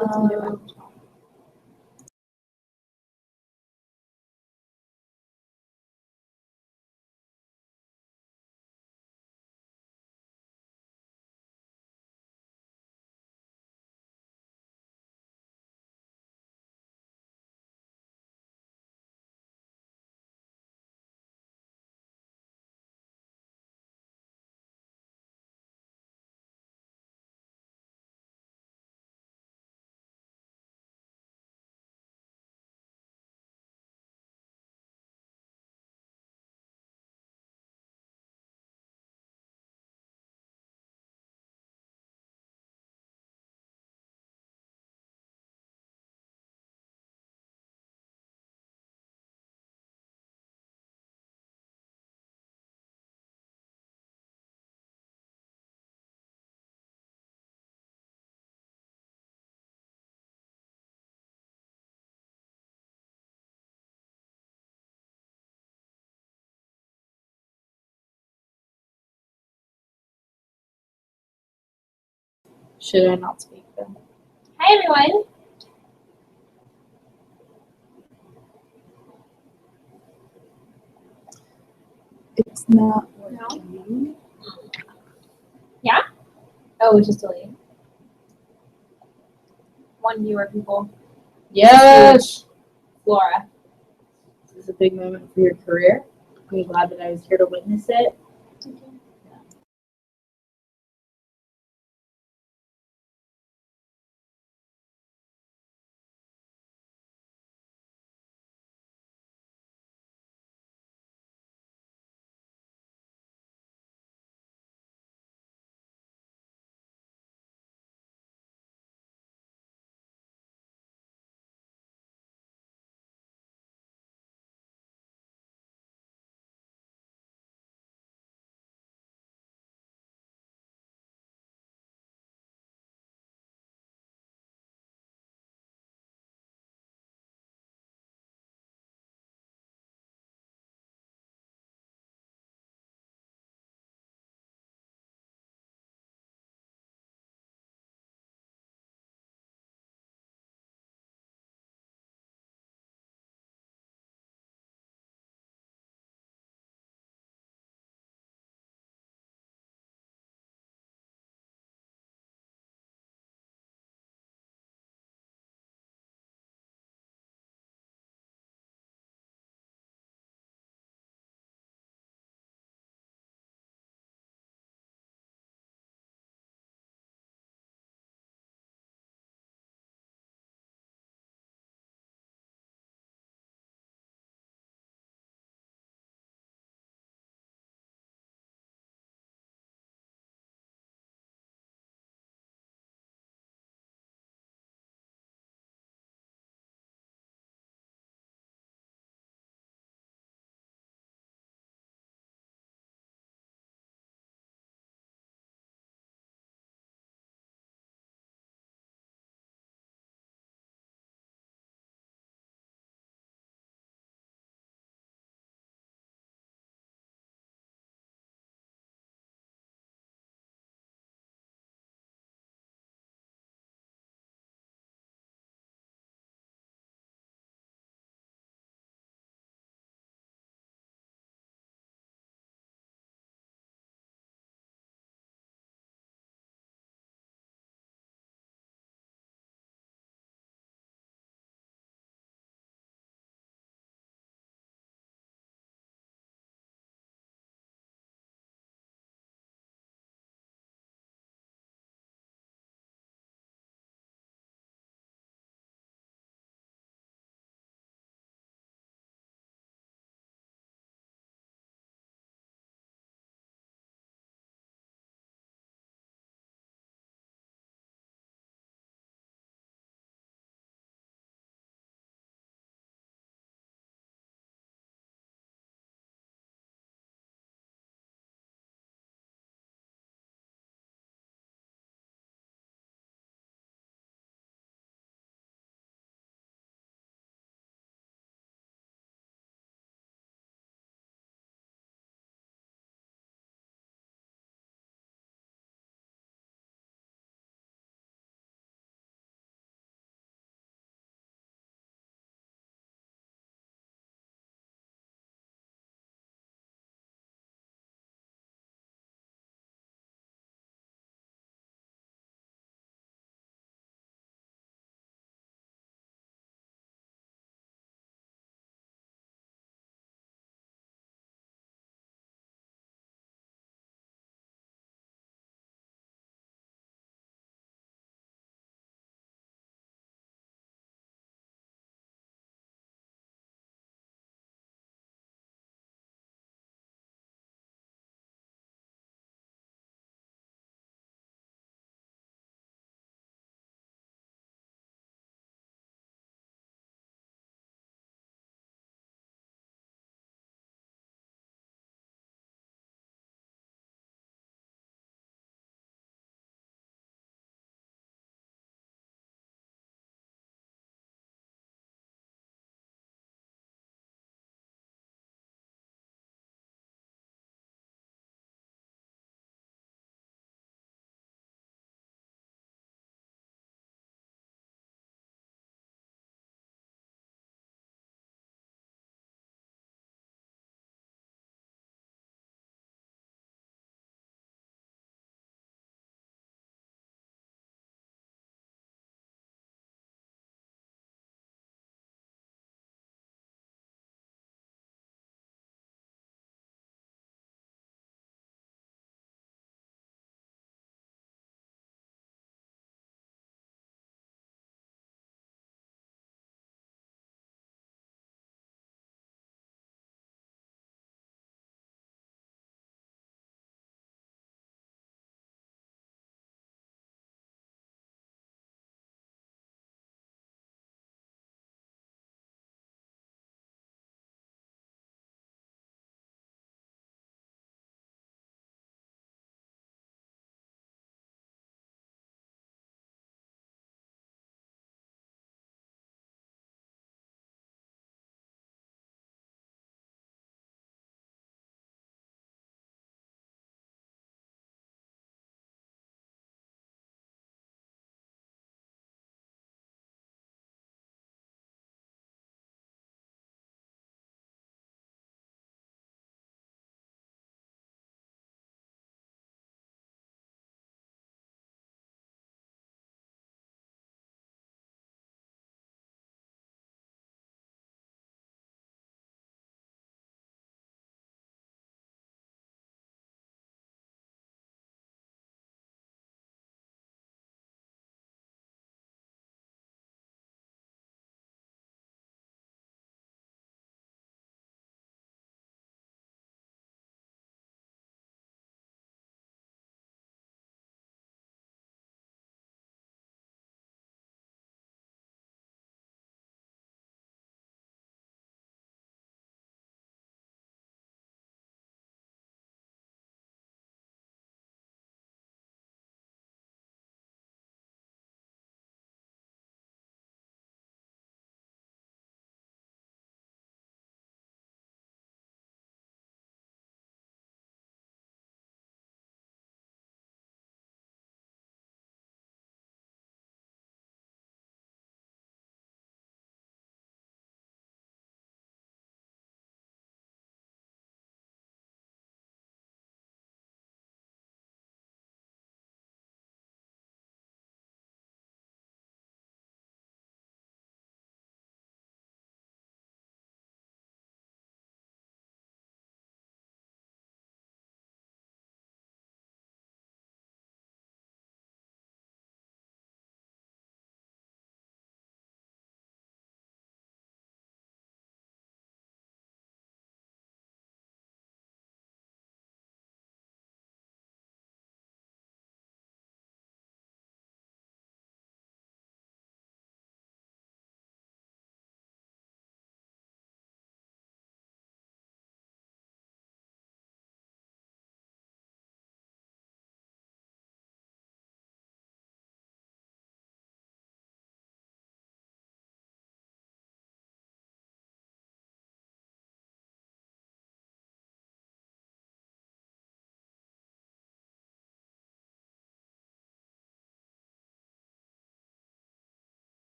Let's do it. Should I not speak then? Hi everyone. It's not working. Yeah? Oh, it's just delayed. One viewer, people. Yes! Flora. This is a big moment for your career. I'm glad that I was here to witness it.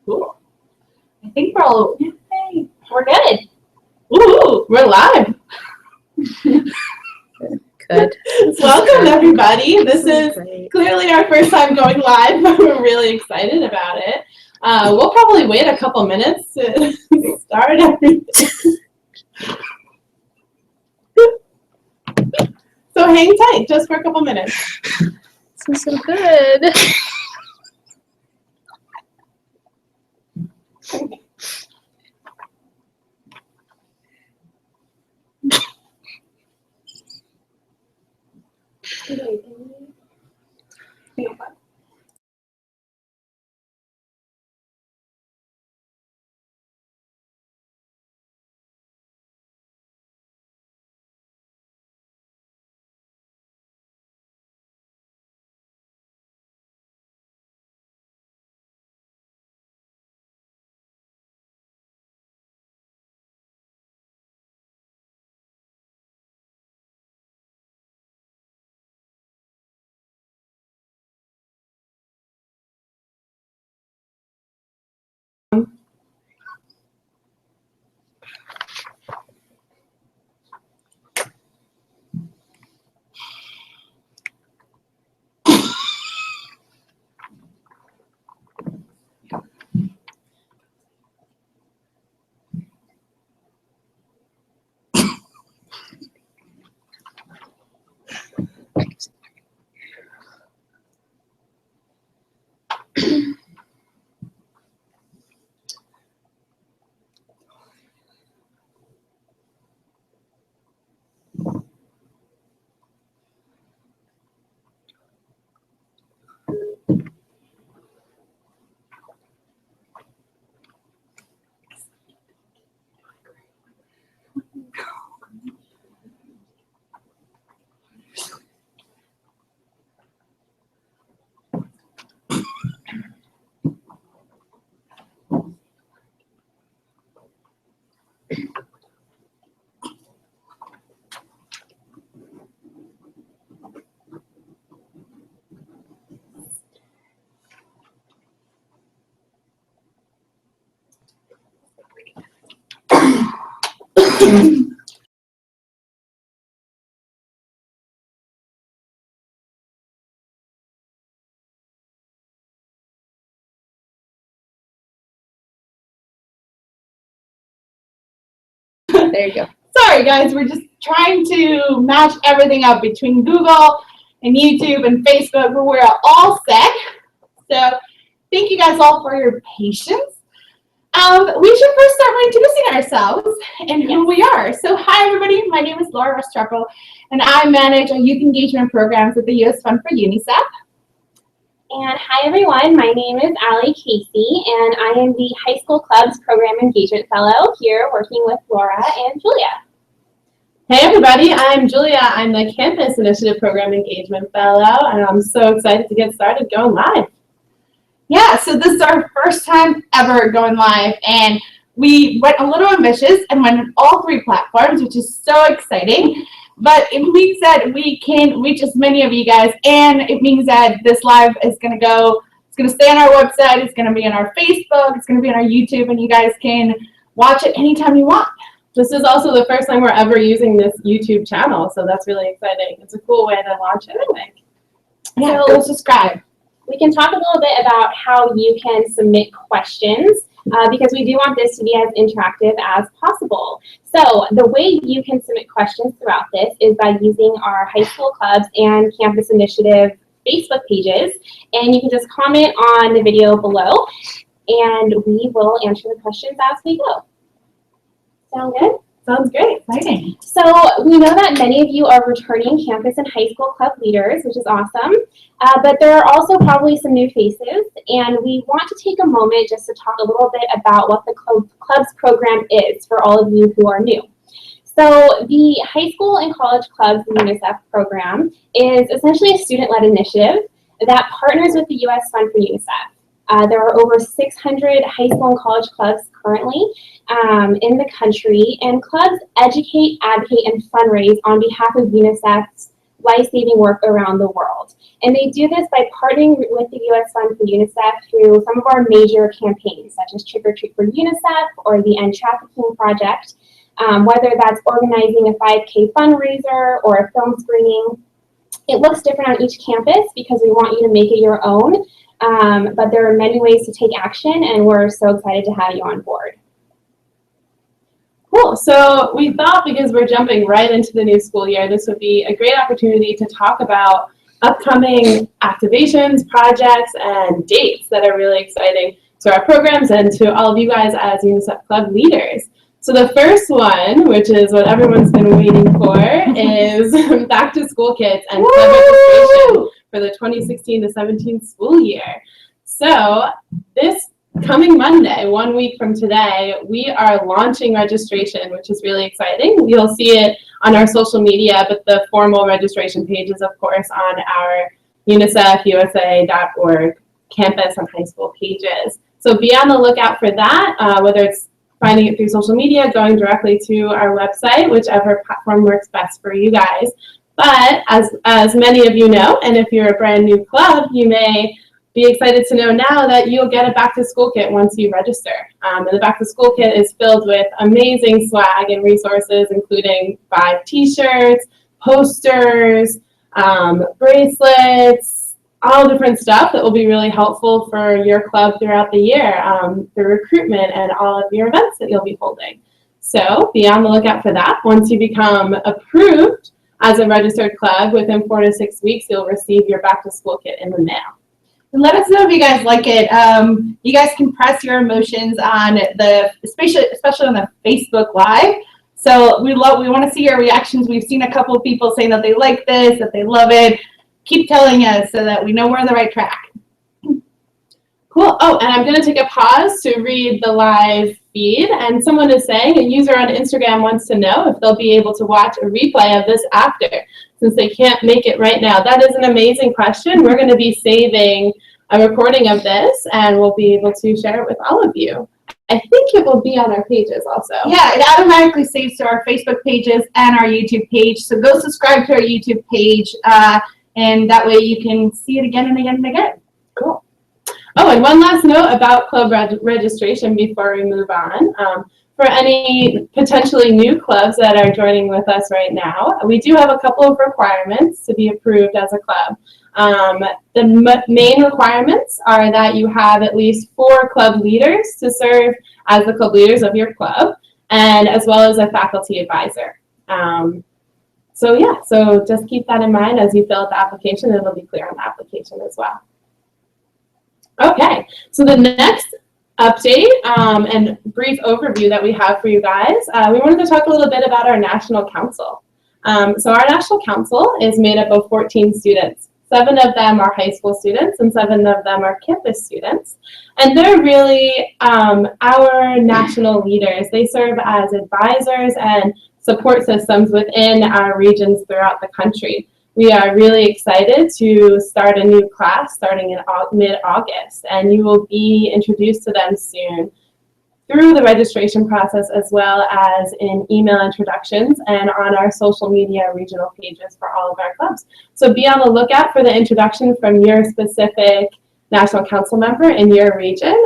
Cool. I think we're all, Hey, we're good. ooh, we're live. Good. Welcome, everybody. This is Great. clearly our first time going live, but we're really excited about it. We'll probably wait a couple minutes to start everything. So hang tight just for a couple minutes. This is so good. There you go. Sorry, guys, we're just trying to match everything up between Google and YouTube and Facebook, but we're all set. So thank you guys all for your patience. We should first start by introducing ourselves and who we are. So hi, everybody. My name is Laura Restrepo, and I manage our youth engagement programs at the U.S. Fund for UNICEF. And hi, everyone. My name is Allie Casey, and I am the High School Clubs Program Engagement Fellow here working with Laura and Julia. Hey, everybody. I'm Julia. I'm the Campus Initiative Program Engagement Fellow, and I'm so excited to get started going live. Yeah, so this is our first time ever going live, and we went a little ambitious and went on all 3 platforms, which is so exciting. But it means that we can reach as many of you guys, and it means that this live is going to stay on our website, it's going to be on our Facebook, it's going to be on our YouTube, and you guys can watch it anytime you want. This is also the first time we're ever using this YouTube channel, so that's really exciting. It's a cool way to launch anything. Yeah, go subscribe. We can talk a little bit about how you can submit questions because we do want this to be as interactive as possible. So the way you can submit questions throughout this is by using our high school clubs and campus initiative Facebook pages, and you can just comment on the video below, and we will answer the questions as we go. Sound good? Sounds great. Exciting. So we know that many of you are returning campus and high school club leaders, which is awesome, but there are also probably some new faces, and we want to take a moment just to talk a little bit about what the clubs program is for all of you who are new. So the high school and college clubs UNICEF program is essentially a student-led initiative that partners with the U.S. Fund for UNICEF. There are over 600 high school and college clubs currently in the country, and clubs educate, advocate, and fundraise on behalf of UNICEF's life-saving work around the world. And they do this by partnering with the U.S. Fund for UNICEF through some of our major campaigns, such as Trick or Treat for UNICEF or the End Trafficking Project, whether that's organizing a 5K fundraiser or a film screening. It looks different on each campus because we want you to make it your own, but there are many ways to take action, and we're so excited to have you on board. Cool. So we thought, because we're jumping right into the new school year, this would be a great opportunity to talk about upcoming activations, projects, and dates that are really exciting to our programs and to all of you guys as UNICEF Club leaders. So the first one, which is what everyone's been waiting for, is Back to School Kits and Club registration for the 2016 to 17 school year. So this coming Monday, 1 week from today, we are launching registration, which is really exciting. You'll see it on our social media, but the formal registration page is, of course, on our unicefusa.org campus and high school pages. So be on the lookout for that, whether it's finding it through social media, going directly to our website, whichever platform works best for you guys. But as many of you know, and if you're a brand new club, you may be excited to know now that you'll get a back to school kit once you register. And the back to school kit is filled with amazing swag and resources, including 5 t-shirts, posters, bracelets, all different stuff that will be really helpful for your club throughout the year, for recruitment and all of your events that you'll be holding. So be on the lookout for that. Once you become approved as a registered club, within 4 to 6 weeks, you'll receive your back to school kit in the mail. And let us know if you guys like it. You guys can press your emotions on especially on the Facebook Live. So we want to see your reactions. We've seen a couple of people saying that they like this, that they love it. Keep telling us so that we know we're on the right track. Cool. Oh, and I'm going to take a pause to read the live feed. And someone is saying a user on Instagram wants to know if they'll be able to watch a replay of this after, since they can't make it right now. That is an amazing question. We're going to be saving a recording of this, and we'll be able to share it with all of you. I think it will be on our pages also. Yeah, it automatically saves to our Facebook pages and our YouTube page. So go subscribe to our YouTube page, and that way you can see it again and again and again. Cool. Oh, and one last note about club registration before we move on. For any potentially new clubs that are joining with us right now, we do have a couple of requirements to be approved as a club. The main requirements are that you have at least 4 club leaders to serve as the club leaders of your club, and as well as a faculty advisor. So just keep that in mind as you fill out the application. It'll be clear on the application as well. Okay, so the next update and brief overview that we have for you guys, we wanted to talk a little bit about our National Council. So our National Council is made up of 14 students. 7 of them are high school students and 7 of them are campus students. And they're really our national leaders. They serve as advisors and support systems within our regions throughout the country. We are really excited to start a new class starting in mid-August, and you will be introduced to them soon through the registration process, as well as in email introductions and on our social media regional pages for all of our clubs. So be on the lookout for the introduction from your specific National Council member in your region,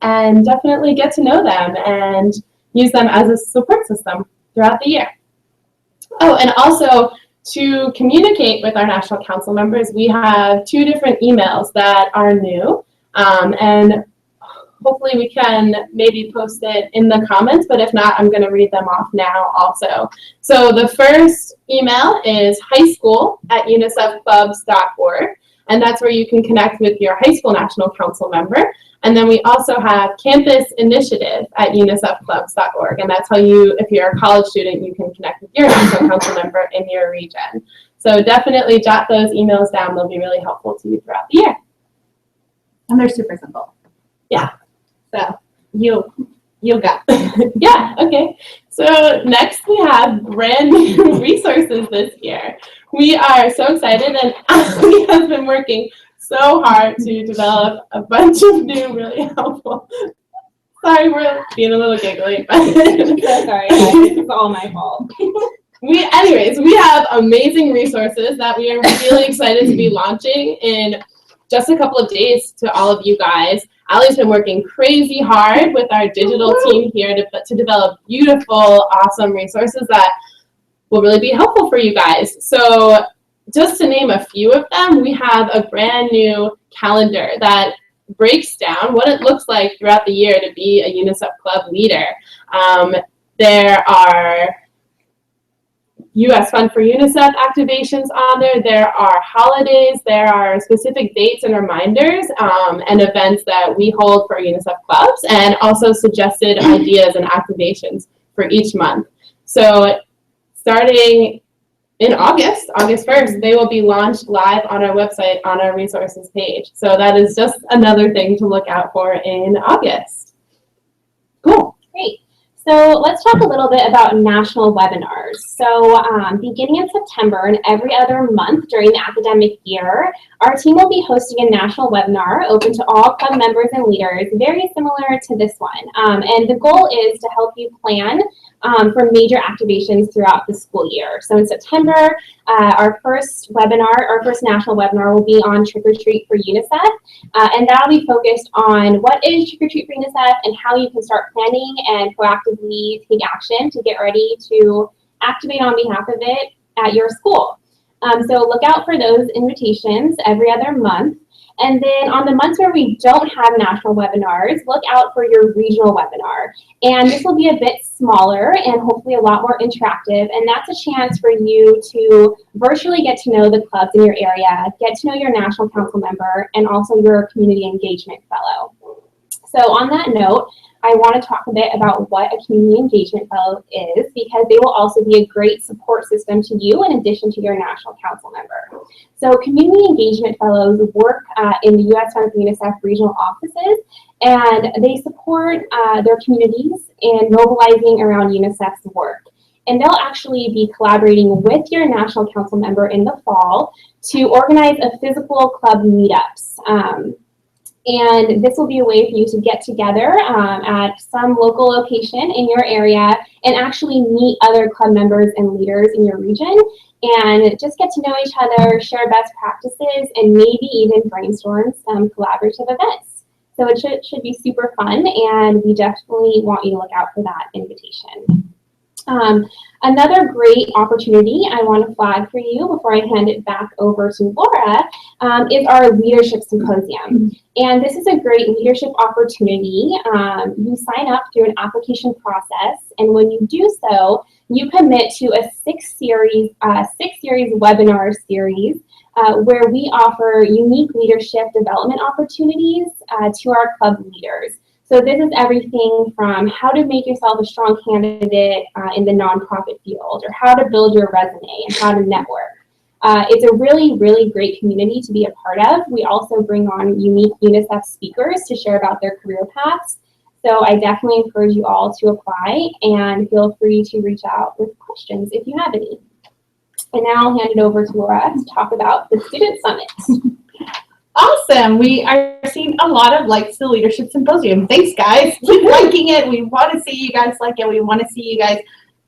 and definitely get to know them and use them as a support system throughout the year. Oh, and also, to communicate with our National Council members, we have 2 different emails that are new, and hopefully we can maybe post it in the comments, but if not, I'm going to read them off now also. So the first email is highschool@unicefclubs.org, and that's where you can connect with your high school National Council member. And then we also have campusinitiative@unicefclubs.org, and that's how you, if you're a college student, you can connect with your National Council member in your region. So definitely jot those emails down. They'll be really helpful to you throughout the year. And they're super simple. Yeah. So you'll got Yeah, okay. So next we have brand new resources this year. We are so excited, and we have been working so hard to develop a bunch of new, really helpful. Sorry, we're being a little giggly, but So sorry, guys. This is all my fault. anyways, we have amazing resources that we are really excited to be launching in just a couple of days to all of you guys. Allie's been working crazy hard with our digital team here to develop beautiful, awesome resources that will really be helpful for you guys. So just to name a few of them, we have a brand new calendar that breaks down what it looks like throughout the year to be a UNICEF Club leader. There are U.S. Fund for UNICEF activations on there. There are holidays. There are specific dates and reminders and events that we hold for UNICEF clubs, and also suggested ideas and activations for each month. So starting in August 1st, they will be launched live on our website on our resources page. So that is just another thing to look out for in August. Cool. Great. So let's talk a little bit about national webinars. So beginning in September and every other month during the academic year, our team will be hosting a national webinar open to all club members and leaders, very similar to this one. And the goal is to help you plan for major activations throughout the school year. So in September, our first national webinar will be on Trick or Treat for UNICEF. And that'll be focused on what is Trick or Treat for UNICEF and how you can start planning and proactively take action to get ready to activate on behalf of it at your school. So look out for those invitations every other month. And then on the months where we don't have national webinars, look out for your regional webinar. And this will be a bit smaller and hopefully a lot more interactive. And that's a chance for you to virtually get to know the clubs in your area, get to know your national council member, and also your community engagement fellow. So on that note, I want to talk a bit about what a community engagement fellow is, because they will also be a great support system to you in addition to your national council member. So community engagement fellows work in the U.S. Fund for UNICEF regional offices, and they support their communities in mobilizing around UNICEF's work. And they'll actually be collaborating with your national council member in the fall to organize a physical club meetups. And this will be a way for you to get together at some local location in your area and actually meet other club members and leaders in your region and just get to know each other, share best practices, and maybe even brainstorm some collaborative events. So it should be super fun, and we definitely want you to look out for that invitation. Another great opportunity I want to flag for you before I hand it back over to Laura is our Leadership Symposium. And this is a great leadership opportunity. You sign up through an application process, and when you do so, you commit to a six series webinar series where we offer unique leadership development opportunities to our club leaders. So this is everything from how to make yourself a strong candidate in the nonprofit field, or how to build your resume and how to network. It's a really, really great community to be a part of. We also bring on unique UNICEF speakers to share about their career paths. So I definitely encourage you all to apply, and feel free to reach out with questions if you have any. And now I'll hand it over to Laura to talk about the Student Summit. Awesome. We are seeing a lot of likes to the Leadership Symposium. Thanks, guys. Keep liking it. We want to see you guys like it. We want to see you guys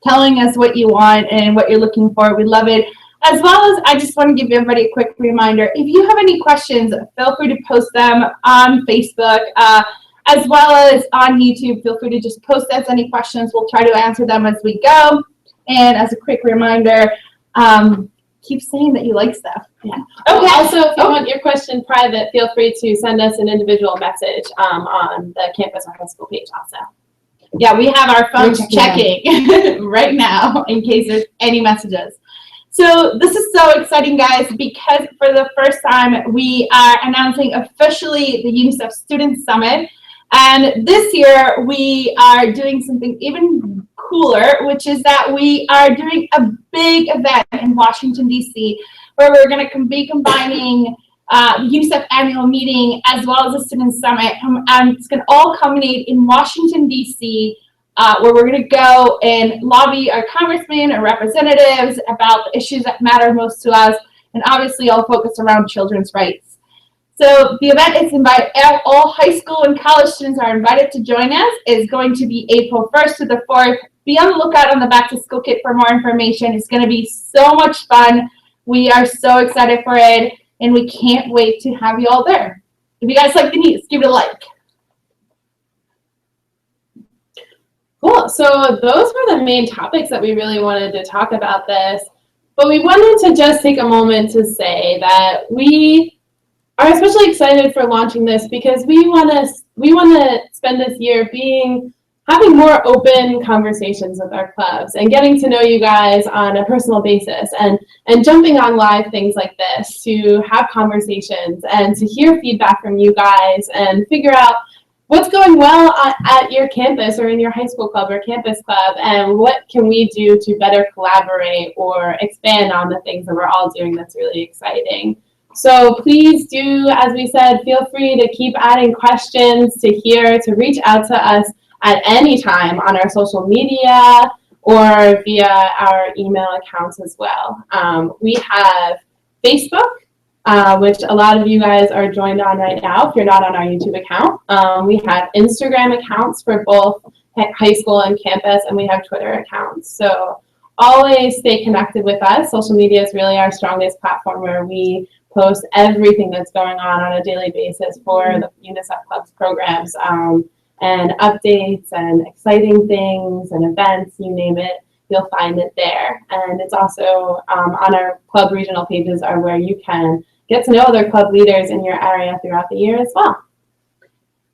telling us what you want and what you're looking for. We love it. As well as, I just want to give everybody a quick reminder, if you have any questions, feel free to post them on Facebook, as well as on YouTube. Feel free to just post us any questions. We'll try to answer them as we go. And as a quick reminder, keep saying that you like stuff. Yeah. Okay. Also, if you want your question private, feel free to send us an individual message on the campus or high school page also. Yeah, we have our phones checking right now in case there's any messages. So this is so exciting, guys, because for the first time we are announcing officially the UNICEF Student Summit. And this year we are doing something even cooler, which is that we are doing a big event in Washington, D.C., where we're going to be combining the UNICEF annual meeting as well as the Student Summit. And it's going to all culminate in Washington, D.C., where we're going to go and lobby our congressmen or representatives about the issues that matter most to us, and obviously all focused around children's rights. So the event is invited, all high school and college students are invited to join us. It's going to be April 1st to the 4th. Be on the lookout on the Back to School Kit for more information. It's going to be so much fun. We are so excited for it, and we can't wait to have you all there. If you guys like the news, give it a like. Cool. So those were the main topics that we really wanted to talk about this. But we wanted to just take a moment to say that we are especially excited for launching this because we want to spend this year having more open conversations with our clubs and getting to know you guys on a personal basis and jumping on live things like this to have conversations and to hear feedback from you guys and figure out what's going well at your campus or in your high school club or campus club, and what can we do to better collaborate or expand on the things that we're all doing that's really exciting. So please do, as we said, feel free to keep adding questions to reach out to us at any time on our social media or via our email accounts as well. We have Facebook, which a lot of you guys are joined on right now if you're not on our YouTube account. We have Instagram accounts for both high school and campus, and we have Twitter accounts. So always stay connected with us. Social media is really our strongest platform where we post everything that's going on a daily basis for the UNICEF Club's programs, and updates and exciting things and events, you name it, you'll find it there. And it's also on our club regional pages are where you can get to know other club leaders in your area throughout the year as well.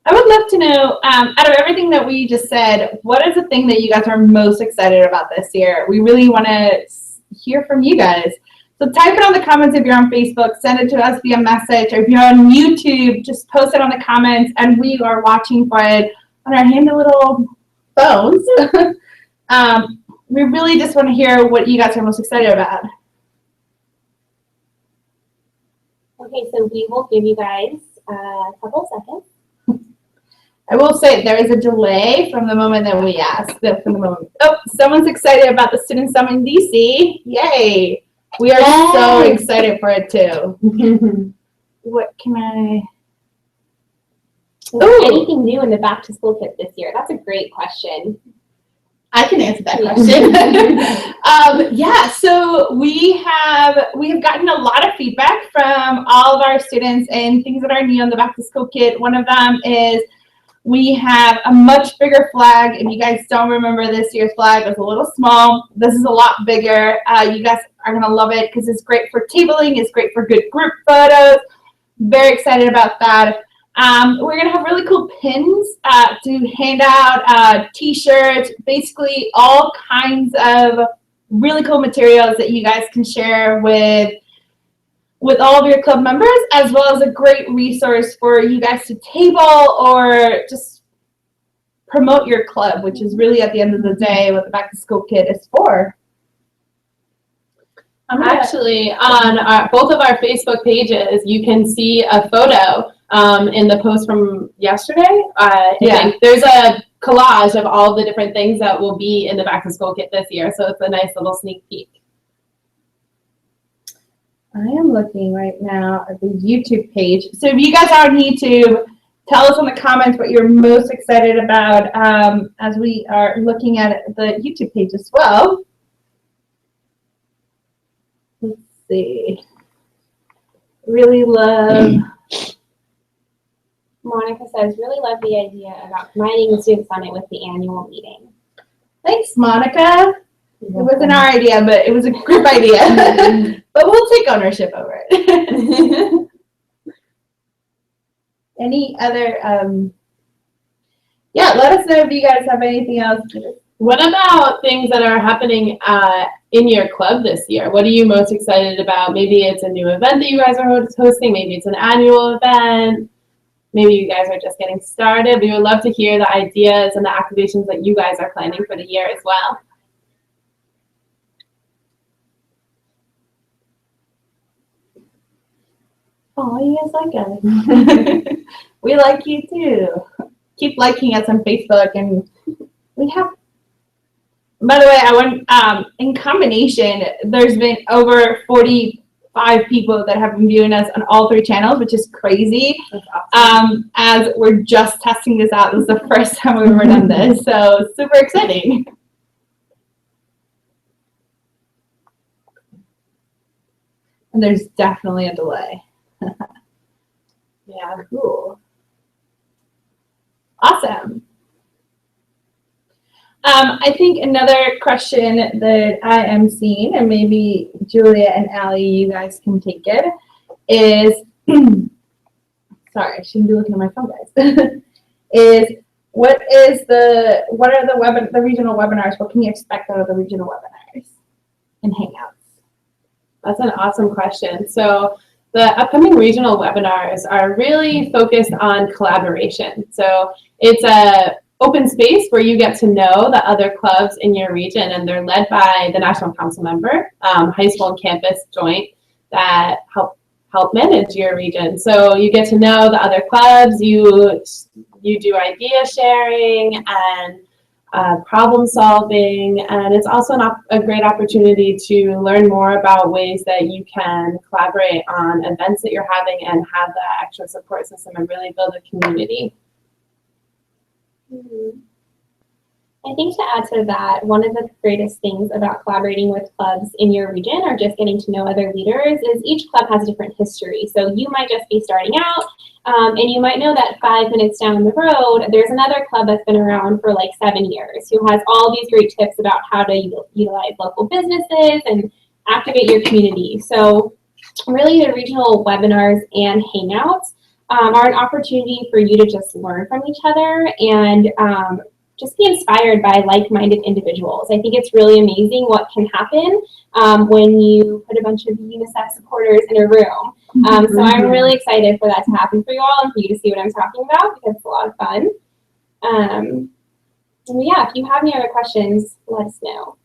I would love to know, out of everything that we just said, what is the thing that you guys are most excited about this year? We really want to hear from you guys. So type it on the comments if you're on Facebook, send it to us via message, or if you're on YouTube, just post it on the comments, and we are watching for it on our handy little phones. We really just want to hear what you guys are most excited about. Okay, so we will give you guys a couple seconds. I will say there is a delay from the moment that we ask. Oh, someone's excited about the Student Summit in DC. Yay! We are so excited for it too. What can I? Is there anything new in the Back to School Kit this year? That's a great question. I can answer that question. So we have gotten a lot of feedback from all of our students and things that are new on the Back to School Kit. One of them is we have a much bigger flag. If you guys don't remember this year's flag, it was a little small. This is a lot bigger. You guys are gonna love it because it's great for tabling. It's great for good group photos. Very excited about that. We're gonna have really cool pins to hand out, t-shirts, basically all kinds of really cool materials that you guys can share with all of your club members, as well as a great resource for you guys to table or just promote your club, which is really at the end of the day what the Back to School Kit is for. Actually, on both of our Facebook pages, you can see a photo in the post from yesterday. I think there's a collage of all the different things that will be in the Back to School Kit this year, so it's a nice little sneak peek. I am looking right now at the YouTube page. So if you guys are on YouTube, tell us in the comments what you're most excited about as we are looking at the YouTube page as well. Let's see. Really love. Monica says, really love the idea about combining the Student Summit with the annual meeting. Thanks, Monica. It wasn't our idea, but it was a group idea. But we'll take ownership over it. Any other, let us know if you guys have anything else. What about things that are happening in your club this year? What are you most excited about? Maybe it's a new event that you guys are hosting. Maybe it's an annual event. Maybe you guys are just getting started. We would love to hear the ideas and the activations that you guys are planning for the year as well. Oh, you guys like us. We like you too. Keep liking us on Facebook, and we have. By the way, I want in combination. There's been over 40 5 people that have been viewing us on all 3 channels, which is crazy. That's awesome. As we're just testing this out. This is the first time we've ever done this, so super exciting. And there's definitely a delay. Yeah. Cool. Awesome. I think another question that I am seeing, and maybe Julia and Allie, you guys can take it, is, sorry, I shouldn't be looking at my phone, guys, is what are the regional webinars? What can you expect out of the regional webinars and Hangouts? That's an awesome question. So the upcoming regional webinars are really focused on collaboration. So it's a open space where you get to know the other clubs in your region, and they're led by the National Council member, high school and campus joint that help manage your region. So you get to know the other clubs, you do idea sharing and problem solving, and it's also a great opportunity to learn more about ways that you can collaborate on events that you're having and have that extra support system and really build a community. I think to add to that, one of the greatest things about collaborating with clubs in your region or just getting to know other leaders is each club has a different history. So you might just be starting out, and you might know that 5 minutes down the road, there's another club that's been around for like 7 years who has all these great tips about how to utilize local businesses and activate your community. So really the regional webinars and Hangouts are an opportunity for you to just learn from each other and just be inspired by like-minded individuals. I think it's really amazing what can happen when you put a bunch of UNICEF supporters in a room. So I'm really excited for that to happen for you all and for you to see what I'm talking about because it's a lot of fun. Yeah, if you have any other questions, let us know.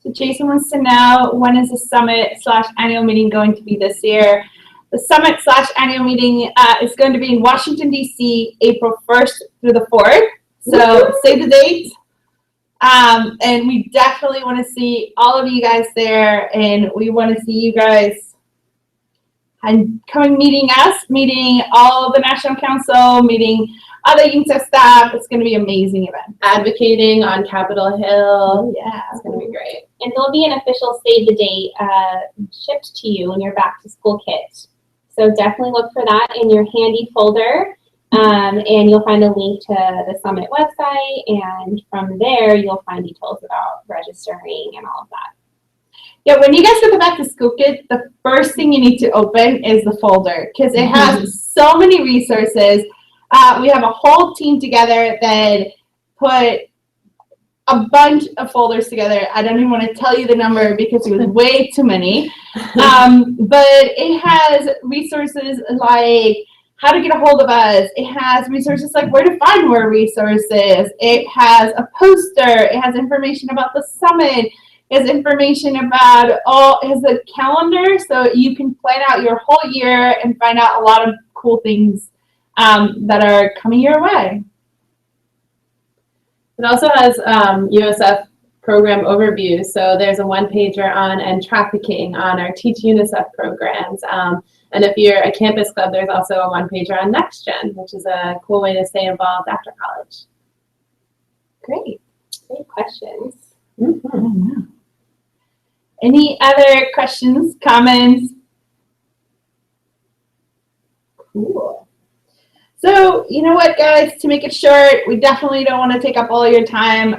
So Jason wants to know, when is the summit/annual meeting going to be this year? The summit/annual meeting is going to be in Washington, D.C., April 1st through the 4th. So save the date. And we definitely want to see all of you guys there, and we want to see you guys and coming meeting us, meeting all of the National Council, meeting other UNICEF staff. It's going to be an amazing event. Advocating on Capitol Hill. Yeah. It's going to be great. And there'll be an official save the date shipped to you in your back to school kit. So definitely look for that in your handy folder. And you'll find a link to the Summit website, and from there you'll find details about registering and all of that. Yeah, when you guys get the back to school kit, the first thing you need to open is the folder because it has so many resources. We have a whole team together that put a bunch of folders together. I don't even want to tell you the number because it was way too many. But it has resources like how to get a hold of us. It has resources like where to find more resources. It has a poster. It has information about the summit. It has information about it has a calendar so you can plan out your whole year and find out a lot of cool things that are coming your way. It also has UNICEF program overview. So there's a one-pager on end trafficking on our Teach UNICEF programs. And if you're a campus club, there's also a one-pager on Next Gen, which is a cool way to stay involved after college. Great. Great questions. Any other questions, comments? Cool. So, you know what, guys, to make it short, we definitely don't want to take up all your time.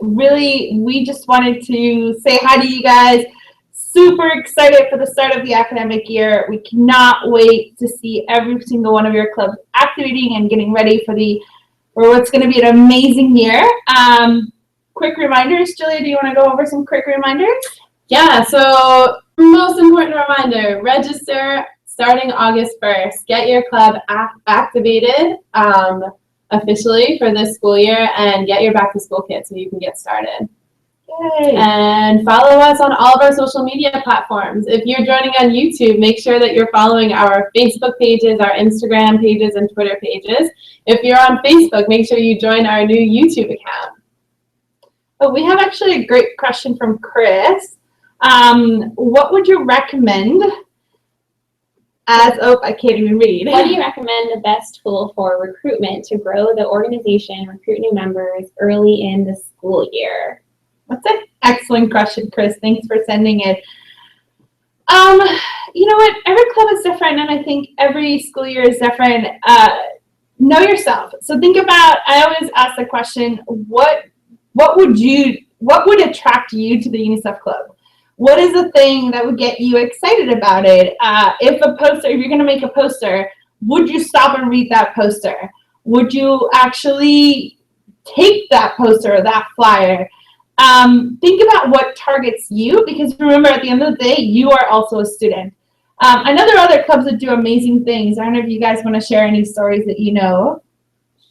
Really, we just wanted to say hi to you guys. Super excited for the start of the academic year. We cannot wait to see every single one of your clubs activating and getting ready for what's going to be an amazing year. Quick reminders. Julia, do you want to go over some quick reminders? Yeah, so most important reminder, register starting August 1st. Get your club activated officially for this school year and get your back to school kit so you can get started. Yay. And follow us on all of our social media platforms. If you're joining on YouTube, make sure that you're following our Facebook pages, our Instagram pages, and Twitter pages. If you're on Facebook, make sure you join our new YouTube account. Oh, we have actually a great question from Chris. What would you recommend I can't even read. What do you recommend the best tool for recruitment to grow the organization, recruit new members early in the school year? That's an excellent question, Chris. Thanks for sending it. You know what? Every club is different, and I think every school year is different. Know yourself. So think about, I always ask the question, what would attract you to the UNICEF Club? What is the thing that would get you excited about it? If you're going to make a poster, would you stop and read that poster? Would you actually take that poster or that flyer? Think about what targets you, because remember, at the end of the day, you are also a student. I know there are other clubs that do amazing things. I don't know if you guys want to share any stories that you know.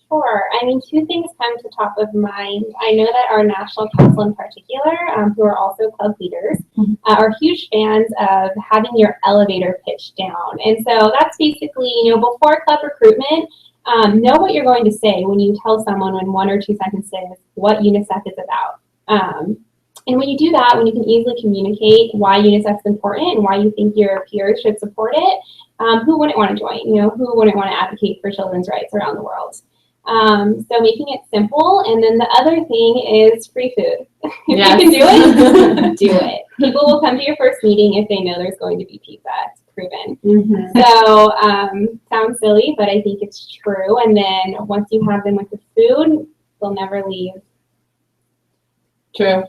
Sure. I mean, two things come to top of mind. I know that our National Council in particular, who are also club leaders, are huge fans of having your elevator pitch down. And so that's basically, before club recruitment, know what you're going to say when you tell someone in 1 or 2 sentences what UNICEF is about. And when you do that, when you can easily communicate why UNICEF is important and why you think your peers should support it, who wouldn't want to join? Who wouldn't want to advocate for children's rights around the world? So making it simple. And then the other thing is free food. If you can do it, do it. People will come to your first meeting if they know there's going to be pizza. It's proven. So sounds silly, but I think it's true. And then once you have them with the food, they'll never leave. True.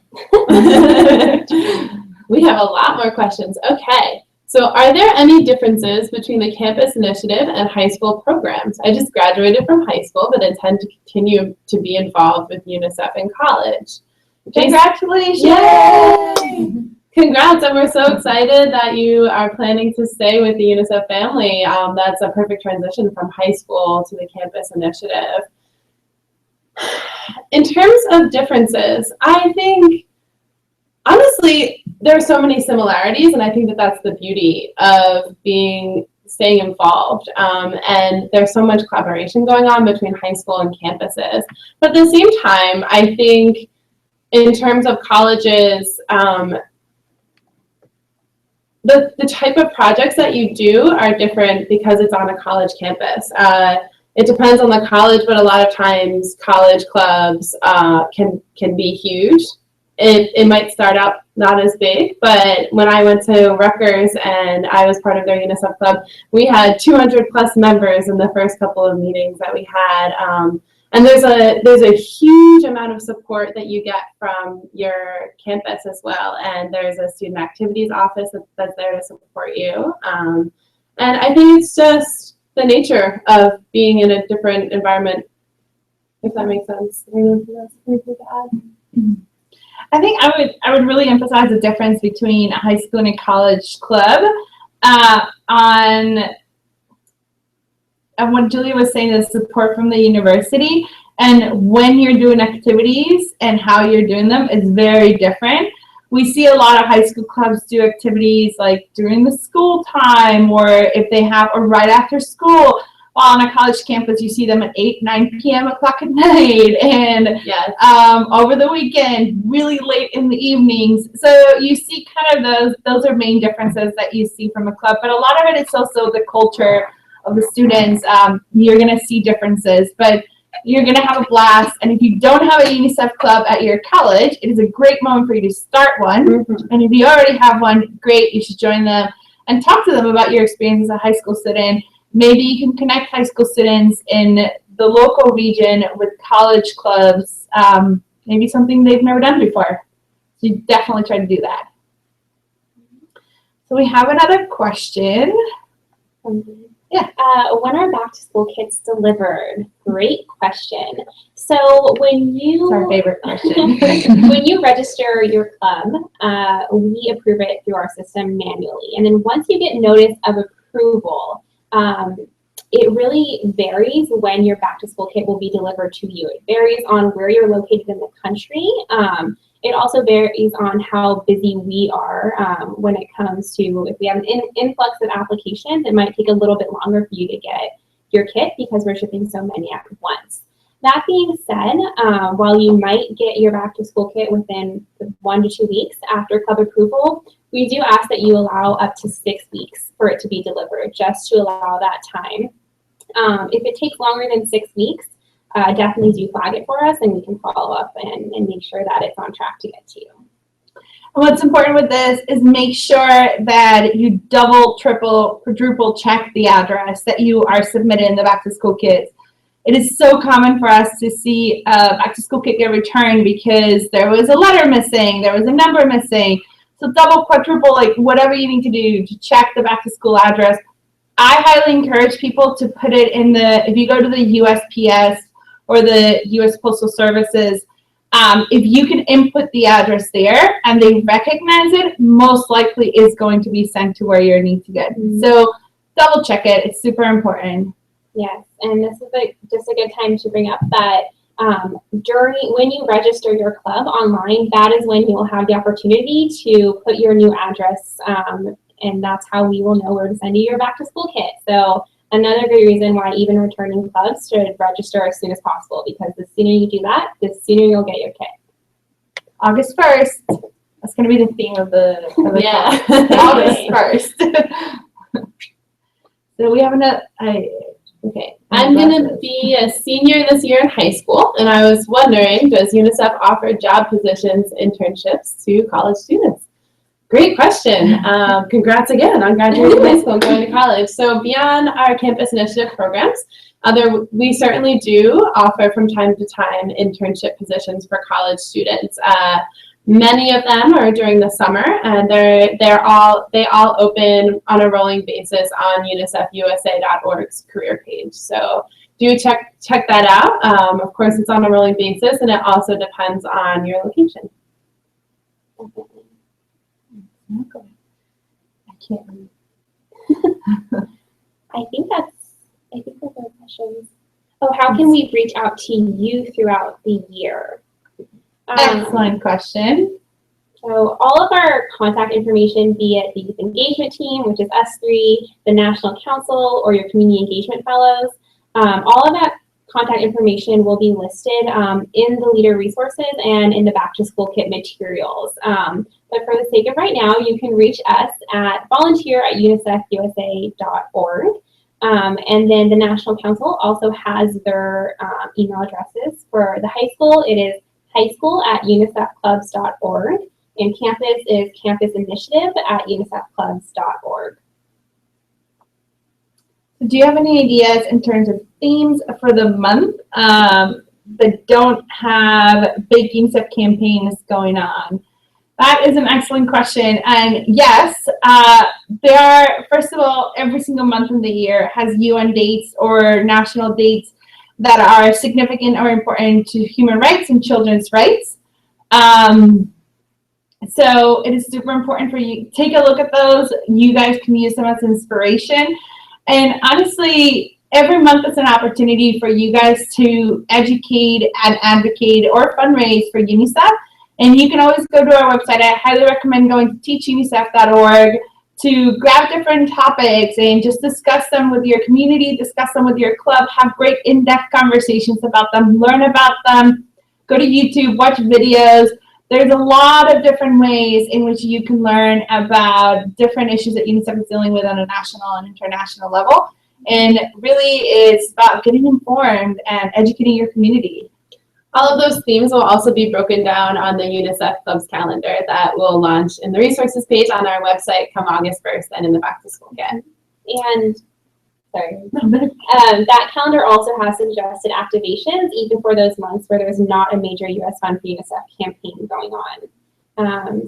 We have a lot more questions. Okay. So are there any differences between the campus initiative and high school programs? I just graduated from high school, but intend to continue to be involved with UNICEF in college. Congratulations! Yay! Congrats, and we're so excited that you are planning to stay with the UNICEF family. That's a perfect transition from high school to the campus initiative. In terms of differences, I think, honestly, there are so many similarities, and I think that that's the beauty of staying involved. And there's so much collaboration going on between high school and campuses. But at the same time, I think in terms of colleges, the type of projects that you do are different because it's on a college campus. It depends on the college, but a lot of times college clubs can be huge. It might start out not as big, but when I went to Rutgers and I was part of their UNICEF club, we had 200 plus members in the first couple of meetings that we had. And there's a huge amount of support that you get from your campus as well. And there's a student activities office that's there to support you. And I think it's just the nature of being in a different environment, if that makes sense. I think I would really emphasize the difference between a high school and a college club on what Julia was saying, the support from the university, and when you're doing activities and how you're doing them is very different. We see a lot of high school clubs do activities like during the school time, or if they have, or right after school. While on a college campus, you see them at 8, 9 p.m. o'clock at night, and over the weekend, really late in the evenings. So you see kind of those are main differences that you see from a club. But a lot of it is also the culture of the students. You're going to see differences, but you're going to have a blast. And if you don't have a UNICEF club at your college, it is a great moment for you to start one. And if you already have one, great, you should join them and talk to them about your experience as a high school student. Maybe you can connect high school students in the local region with college clubs, maybe something they've never done before. So you definitely try to do that. So we have another question. Yeah. When are back to school kits delivered? Great question. So when you It's our favorite question. when you register your club, we approve it through our system manually. And then once you get notice of approval, it really varies when your back to school kit will be delivered to you. It varies on where you're located in the country. It also varies on how busy we are when it comes to, if we have an influx of applications, it might take a little bit longer for you to get your kit because we're shipping so many at once. That being said, while you might get your back to school kit within 1 to 2 weeks after club approval, we do ask that you allow up to 6 weeks for it to be delivered, just to allow that time. If it takes longer than 6 weeks, definitely do flag it for us, and we can follow up and make sure that it's on track to get to you. And what's important with this is make sure that you double, triple, quadruple check the address that you are submitting the back to school kits. It is so common for us to see a back to school kit get returned because there was a letter missing, there was a number missing. So double, quadruple, like whatever you need to do to check the back to school address. I highly encourage people to put it in if you go to the USPS or the US Postal Services, if you can input the address there and they recognize it, most likely is going to be sent to where you need to get. So double check it. It's super important. Yes, and this is just a good time to bring up that when you register your club online, that is when you will have the opportunity to put your new address, and that's how we will know where to send you your back to school kit. So another good reason why even returning clubs should register as soon as possible, because the sooner you do that, the sooner you'll get your kit. August 1st. That's going to be the theme of the Yeah. August 1st. So we have another. Okay, I'm going to be a senior this year in high school, and I was wondering, does UNICEF offer job positions, internships to college students? Great question. Congrats again on graduating high school and going to college. So beyond our campus initiative programs, we certainly do offer from time to time internship positions for college students. Many of them are during the summer, and they all open on a rolling basis on UNICEFUSA.org's career page. So do check that out. Of course, it's on a rolling basis, and it also depends on your location. I can't read. I think those are questions. Oh, how can we reach out to you throughout the year? Excellent question. So all of our contact information, be it the youth engagement team, which is us three, the National Council, or your community engagement fellows, all of that contact information will be listed in the leader resources and in the back to school kit materials. But for the sake of right now, you can reach us at volunteer@unicefusa.org. And then the National Council also has their email addresses. For the high school, it is highschool@unicefclubs.org, and campus is campusinitiative@unicefclubs.org. Do you have any ideas in terms of themes for the month that don't have big UNICEF campaigns going on? That is an excellent question. And yes, there are, first of all, every single month in the year has UN dates or national dates that are significant or important to human rights and children's rights. So it is super important for you. Take a look at those. You guys can use them as inspiration. And honestly, every month is an opportunity for you guys to educate and advocate or fundraise for UNICEF. And you can always go to our website. I highly recommend going to teachunicef.org to grab different topics and just discuss them with your community, discuss them with your club, have great in-depth conversations about them, learn about them, go to YouTube, watch videos. There's a lot of different ways in which you can learn about different issues that UNICEF is dealing with on a national and international level. And really it's about getting informed and educating your community. All of those themes will also be broken down on the UNICEF Clubs calendar that will launch in the resources page on our website come August 1st and in the back to school kit. And that calendar also has suggested activations, even for those months where there's not a major U.S. Fund for UNICEF campaign going on.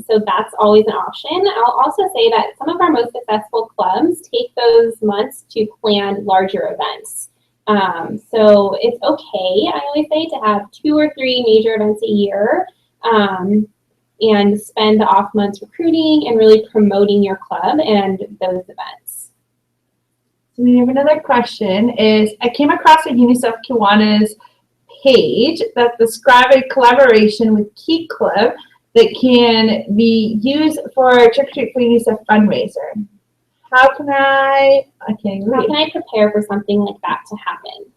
So that's always an option. I'll also say that some of our most successful clubs take those months to plan larger events. So it's okay, I always say, to have 2 or 3 major events a year and spend the off months recruiting and really promoting your club and those events. So we have another question is, I came across a UNICEF Kiwanis page that described a collaboration with Key Club that can be used for Trick or Treat for UNICEF fundraiser. How can I prepare for something like that to happen?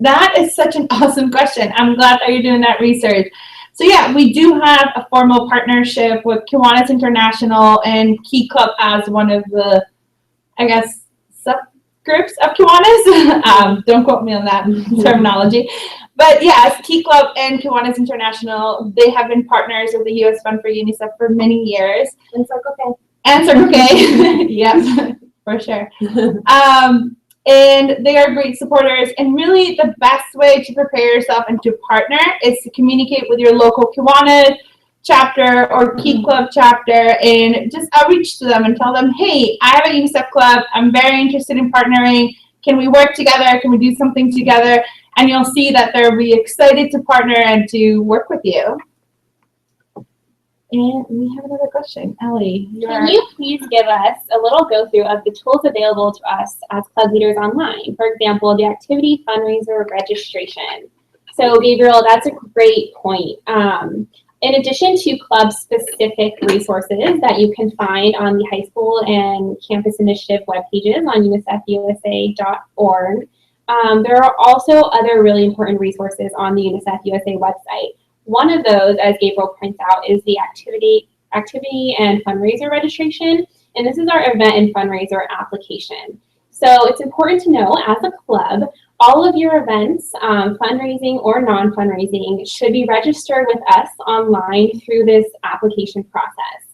That is such an awesome question. I'm glad that you're doing that research. So yeah, we do have a formal partnership with Kiwanis International and Key Club as one of the, I guess, subgroups of Kiwanis. Don't quote me on that terminology. But yes, Key Club and Kiwanis International, they have been partners with the U.S. Fund for UNICEF for many years. And Circle K. And Circle K, yep, for sure. And they are great supporters. And really the best way to prepare yourself and to partner is to communicate with your local Kiwanis chapter or Key Club chapter and just outreach to them and tell them, hey, I have a UNICEF club. I'm very interested in partnering. Can we work together? Can we do something together? And you'll see that they'll be excited to partner and to work with you. And we have another question. Ellie, Can you please give us a little go-through of the tools available to us as club leaders online? For example, the activity fundraiser registration. So Gabriel, that's a great point. In addition to club-specific resources that you can find on the high school and campus initiative web pages on unicefusa.org, there are also other really important resources on the UNICEF USA website. One of those, as Gabriel points out, is the activity and fundraiser registration, and this is our event and fundraiser application. So it's important to know, as a club, all of your events, fundraising or non-fundraising, should be registered with us online through this application process.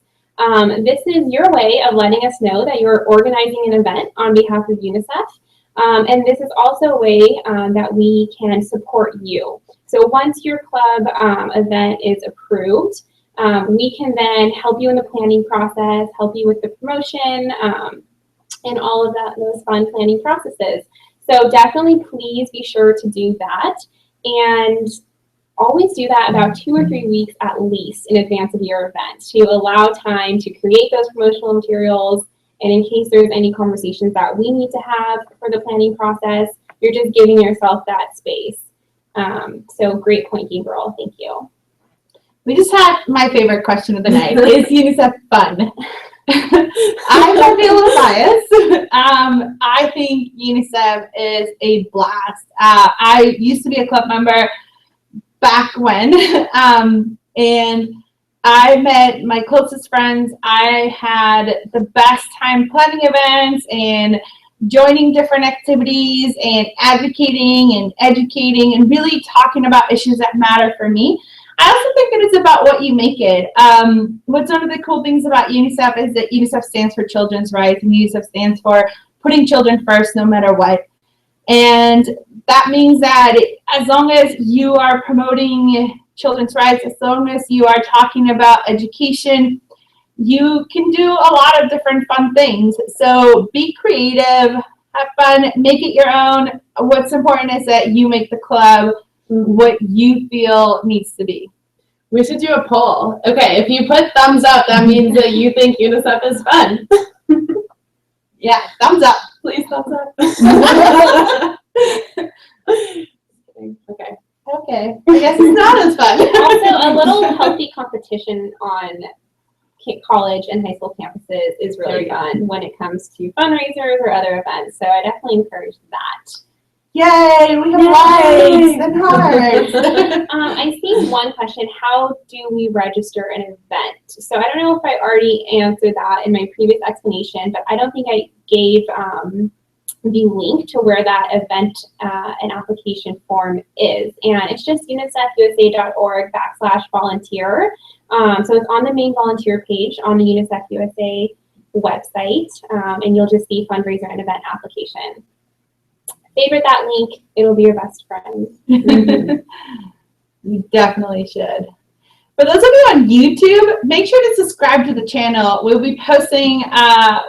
This is your way of letting us know that you're organizing an event on behalf of UNICEF, and this is also a way that we can support you. So once your club event is approved, we can then help you in the planning process, help you with the promotion, and all of those fun planning processes. So definitely please be sure to do that, and always do that about 2 or 3 weeks at least in advance of your event to allow time to create those promotional materials, and in case there's any conversations that we need to have for the planning process, you're just giving yourself that space. So great point, Gabriel. Thank you. We just had my favorite question of the night. Is UNICEF fun? I might be a little biased. I think UNICEF is a blast. I used to be a club member back when, and I met my closest friends. I had the best time planning events and joining different activities and advocating and educating and really talking about issues that matter for me. I also think that it's about what you make it. What's one of the cool things about UNICEF is that UNICEF stands for children's rights, and UNICEF stands for putting children first no matter what. And that means that as long as you are promoting children's rights, as long as you are talking about education, you can do a lot of different fun things. So be creative, have fun, make it your own. What's important is that you make the club what you feel needs to be. We should do a poll. Okay, if you put thumbs up, that means that you think UNICEF is fun. Yeah, thumbs up. Please, thumbs up. Okay. Okay. I guess it's not as fun. Also, a little healthy competition on college and high school campuses is really fun when it comes to fundraisers or other events. So I definitely encourage that. Yay, we have lights and hearts. I see one question, how do we register an event? So I don't know if I already answered that in my previous explanation, but I don't think I gave the link to where that event and application form is. And it's just unicefusa.org/volunteer. So it's on the main volunteer page on the UNICEF USA website, and you'll just see fundraiser and event application. Favorite that link, it'll be your best friend. You definitely should. For those of you on YouTube, make sure to subscribe to the channel. We'll be posting,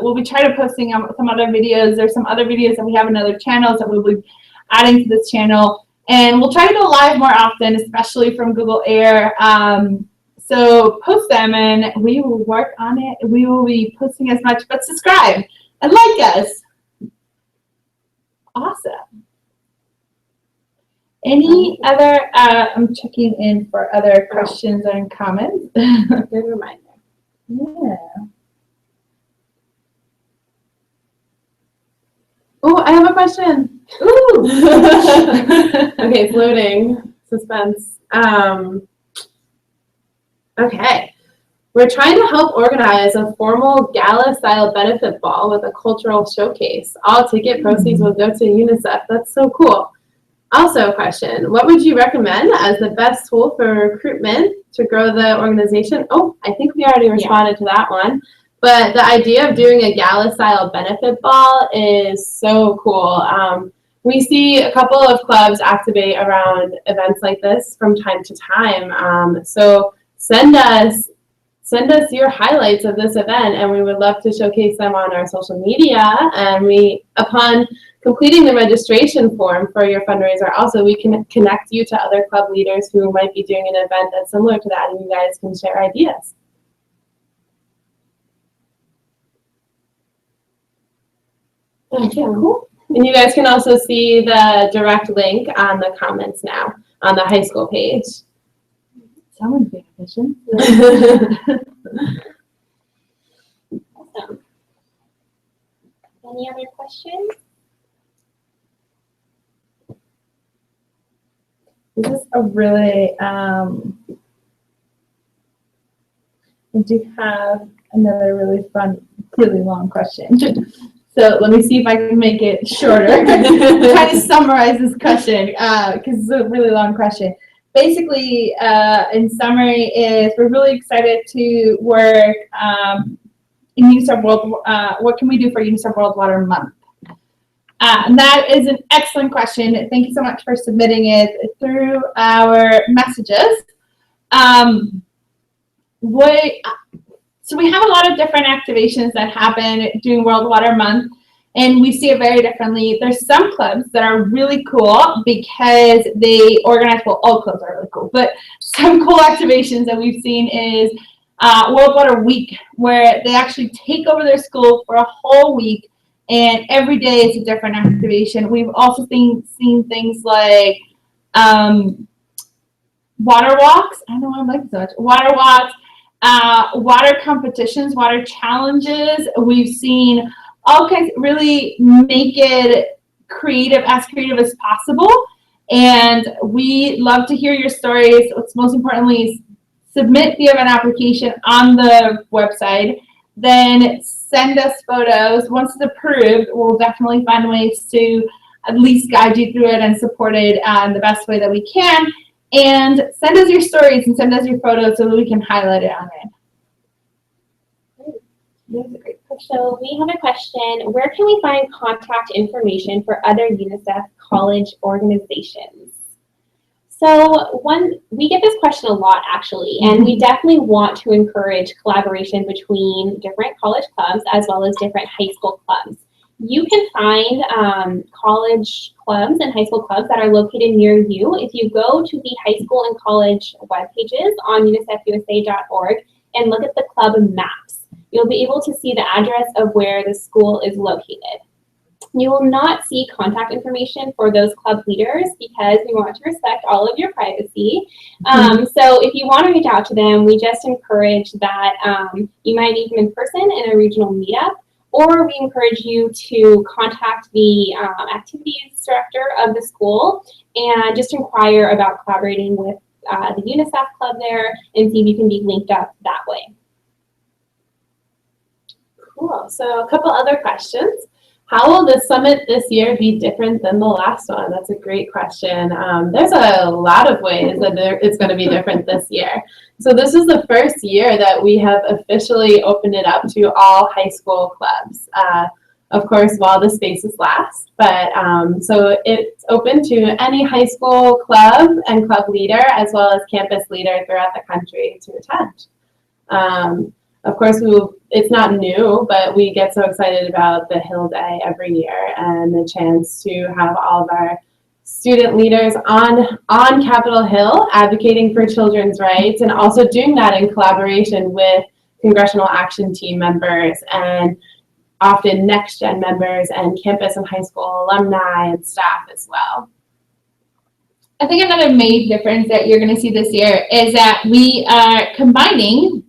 we'll be trying to posting some other videos. There's some other videos that we have in other channels that we'll be adding to this channel. And we'll try to go live more often, especially from Google Air. So post them and we will work on it. We will be posting as much, but subscribe and like us. Awesome. Any other, I'm checking in for other questions and comments. Good reminder. Yeah. Oh, I have a question. Ooh. Okay, it's loading. Suspense. Okay. We're trying to help organize a formal gala-style benefit ball with a cultural showcase. All ticket proceeds will go to UNICEF. That's so cool. Also a question, what would you recommend as the best tool for recruitment to grow the organization? Oh, I think we already responded to that one. But the idea of doing a gala-style benefit ball is so cool. We see a couple of clubs activate around events like this from time to time. So send us your highlights of this event, and we would love to showcase them on our social media. And upon completing the registration form for your fundraiser, also we can connect you to other club leaders who might be doing an event that's similar to that, and you guys can share ideas. Okay, cool. And you guys can also see the direct link on the comments now on the high school page. Someone's paying attention. Awesome. Any other questions? This is a really, we do have another really fun, really long question. So let me see if I can make it shorter. Try to summarize this question because it's a really long question. Basically, in summary, is we're really excited to work in UNICEF World. What can we do for UNICEF World Water Month? And that is an excellent question. Thank you so much for submitting it through our messages. So we have a lot of different activations that happen during World Water Month, and we see it very differently. There's some clubs that are really cool because they organize, well, all clubs are really cool, but some cool activations that we've seen is World Water Week, where they actually take over their school for a whole week, and every day is a different activation. We've also seen things like water walks. I don't know why I'm like so much. Water walks, water competitions, water challenges. We've seen all kinds, really make it creative as possible. And we love to hear your stories. What's most importantly is submit the event application on the website, then send us photos. Once it's approved, we'll definitely find ways to at least guide you through it and support it in the best way that we can. And send us your stories and send us your photos so that we can highlight it on it. That's a great question. So we have a question. Where can we find contact information for other UNICEF college organizations? So we get this question a lot, actually, and we definitely want to encourage collaboration between different college clubs as well as different high school clubs. You can find college clubs and high school clubs that are located near you if you go to the high school and college web pages on unicefusa.org and look at the club maps. You'll be able to see the address of where the school is located. You will not see contact information for those club leaders because we want to respect all of your privacy. So if you want to reach out to them, we just encourage that you might meet them in person in a regional meetup, or we encourage you to contact the activities director of the school and just inquire about collaborating with the UNICEF club there and see if you can be linked up that way. Cool. So a couple other questions. How will the summit this year be different than the last one? That's a great question. There's a lot of ways that it's going to be different this year. So this is the first year that we have officially opened it up to all high school clubs. Of course, while the spaces last, but so it's open to any high school club and club leader as well as campus leader throughout the country to attend. Of course, it's not new, but we get so excited about the Hill Day every year and the chance to have all of our student leaders on Capitol Hill advocating for children's rights and also doing that in collaboration with Congressional Action Team members and often Next Gen members and campus and high school alumni and staff as well. I think another major difference that you're going to see this year is that we are combining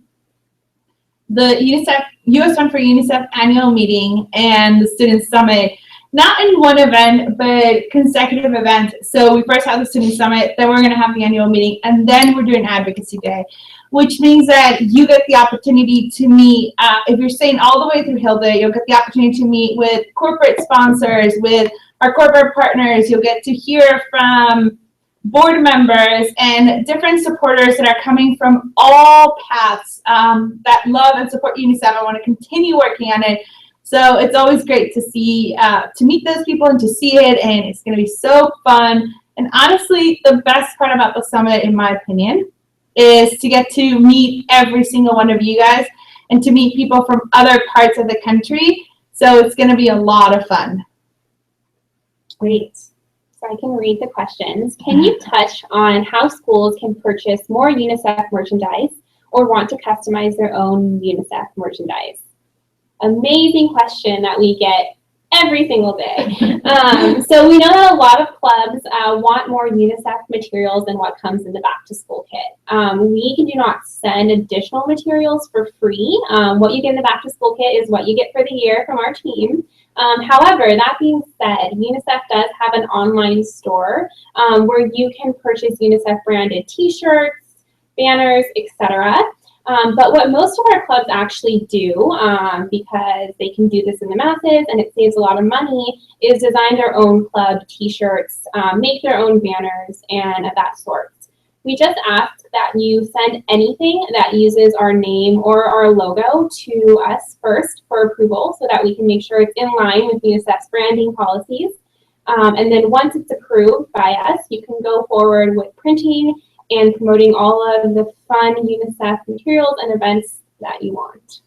the U.S. Fund for UNICEF annual meeting and the Student Summit, not in one event, but consecutive events. So we first have the Student Summit, then we're going to have the annual meeting, and then we're doing Advocacy Day. which means that you get the opportunity to meet, if you're staying all the way through Hilda, you'll get the opportunity to meet with corporate sponsors, with our corporate partners. You'll get to hear from board members and different supporters that are coming from all paths that love and support UNICEF and want to continue working on it. So it's always great to see, to meet those people and to see it, and it's going to be so fun. And honestly, the best part about the summit, in my opinion, is to get to meet every single one of you guys and to meet people from other parts of the country. So it's going to be a lot of fun. Great. So I can read the questions. Can you touch on how schools can purchase more UNICEF merchandise or want to customize their own UNICEF merchandise? Amazing question that we get every single day. So we know that a lot of clubs want more UNICEF materials than what comes in the back to school kit. We do not send additional materials for free. What you get in the back to school kit is what you get for the year from our team. However, that being said, UNICEF does have an online store where you can purchase UNICEF branded t-shirts, banners, etc. But what most of our clubs actually do, because they can do this in the masses and it saves a lot of money, is design their own club t-shirts, make their own banners, and of that sort. We just ask that you send anything that uses our name or our logo to us first for approval so that we can make sure it's in line with UNICEF's branding policies. And then once it's approved by us, you can go forward with printing and promoting all of the fun UNICEF materials and events that you want.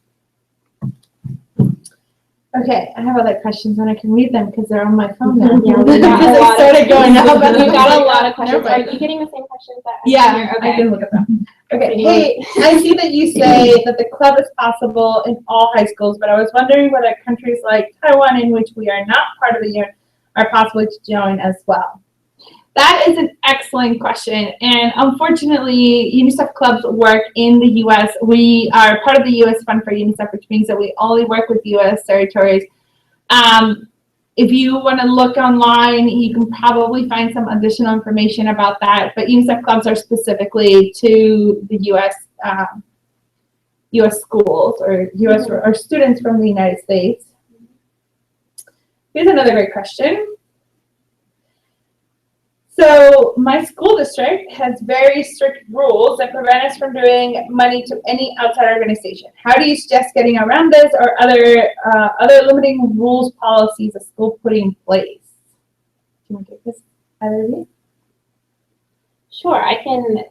Okay, I have other questions and I can read them because they're on my phone now. Yeah, we got a lot started going up. We've got a lot of questions. Are you getting the same questions that I Yeah, hear? Okay. I can look at them. Okay, hey, I see that you say that the club is possible in all high schools, but I was wondering whether countries like Taiwan, in which we are not part of the UN, are possible to join as well. That is an excellent question, and unfortunately, UNICEF clubs work in the U.S. We are part of the U.S. Fund for UNICEF, which means that we only work with U.S. territories. If you want to look online, you can probably find some additional information about that, but UNICEF clubs are specifically to the U.S. U.S. schools or U.S. or students from the United States. Here's another great question. So my school district has very strict rules that prevent us from doing money to any outside organization. How do you suggest getting around this or other limiting rules, policies a school put in place? Do you want to take this, either of you? Sure, I can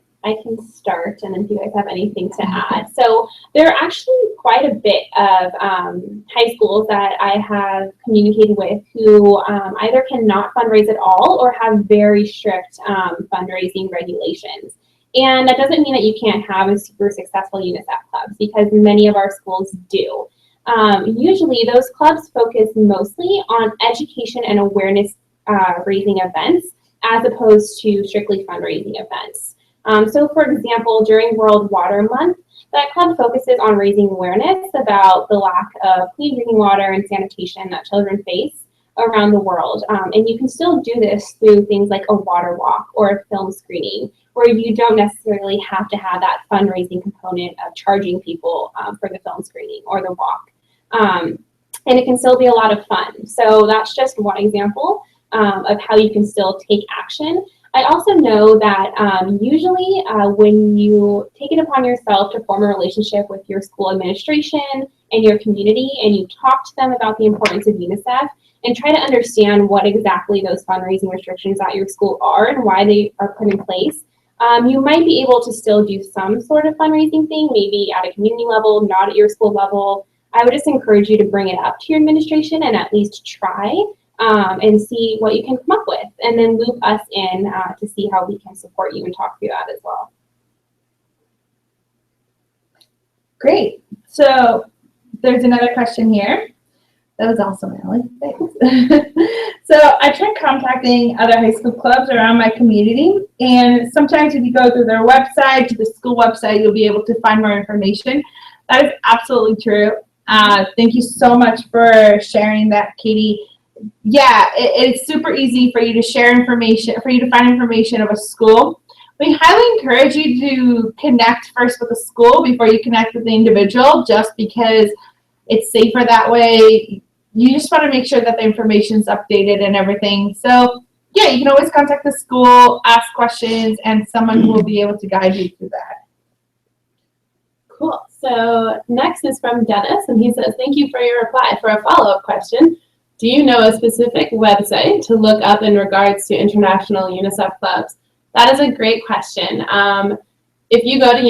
start, and then if you guys have anything to add. So there are actually quite a bit of high schools that I have communicated with who either cannot fundraise at all or have very strict fundraising regulations. And that doesn't mean that you can't have a super successful UNICEF clubs, because many of our schools do. Usually those clubs focus mostly on education and awareness raising events as opposed to strictly fundraising events. So for example, during World Water Month, that club focuses on raising awareness about the lack of clean drinking water and sanitation that children face around the world. And you can still do this through things like a water walk or a film screening, where you don't necessarily have to have that fundraising component of charging people for the film screening or the walk. And it can still be a lot of fun. So that's just one example of how you can still take action. I also know that usually when you take it upon yourself to form a relationship with your school administration and your community, and you talk to them about the importance of UNICEF and try to understand what exactly those fundraising restrictions at your school are and why they are put in place, you might be able to still do some sort of fundraising thing, maybe at a community level, not at your school level. I would just encourage you to bring it up to your administration and at least try. And see what you can come up with, and then loop us in to see how we can support you and talk through that as well. Great. So there's another question here. That was awesome, Allie. Thanks. So I tried contacting other high school clubs around my community, and sometimes if you go through their website, to the school website, you'll be able to find more information. That is absolutely true. Thank you so much for sharing that, Katie. Yeah, it's super easy for you to share information, for you to find information of a school. we highly encourage you to connect first with the school before you connect with the individual, just because it's safer that way. You just want to make sure that the information is updated and everything. So yeah, you can always contact the school, ask questions, and someone will be able to guide you through that. Cool. So next is from Dennis, and he says, thank you for your reply. For a follow-up question, do you know a specific website to look up in regards to international UNICEF clubs? That is a great question. If you go to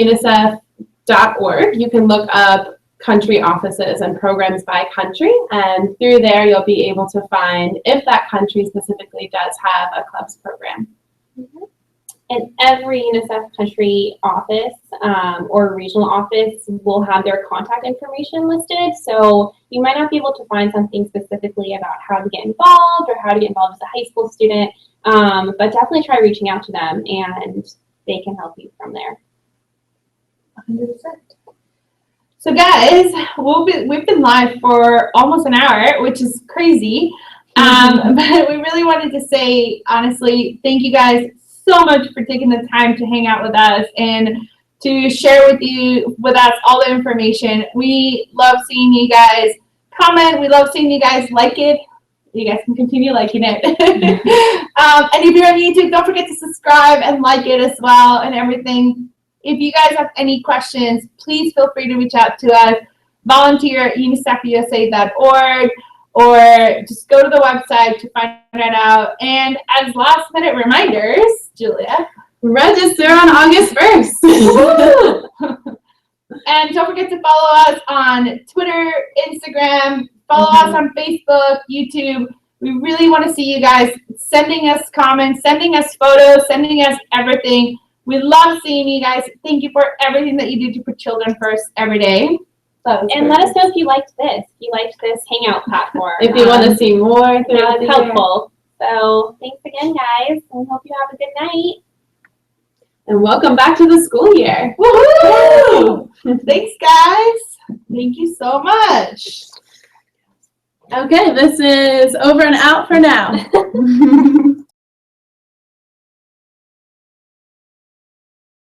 unicef.org, you can look up country offices and programs by country, and through there you'll be able to find if that country specifically does have a clubs program. And every UNICEF country office or regional office will have their contact information listed. So you might not be able to find something specifically about how to get involved or how to get involved as a high school student, but definitely try reaching out to them and they can help you from there. 100%. So guys, we've been live for almost an hour, which is crazy. But we really wanted to say, honestly, thank you guys so much for taking the time to hang out with us and to share with us all the information. We love seeing you guys comment. We love seeing you guys like it. You guys can continue liking it. And if you're on YouTube, don't forget to subscribe and like it as well and everything. If you guys have any questions, please feel free to reach out to us. Volunteer at unicefusa.org, or just go to the website to find that out. And as last minute reminders, Julia, Register on August 1st. and don't forget to follow us on Twitter, Instagram, follow us on Facebook, YouTube. We really want to see you guys sending us comments, sending us photos, sending us everything. We love seeing you guys. Thank you for everything that you do to put children first every day. And let us know if you liked this. If you liked this Hangout platform. If you want to see more, it's helpful. So thanks again, guys. And hope you have a good night. And welcome back to the school year. Woohoo! Thanks, guys. Thank you so much. Okay, this is over and out for now.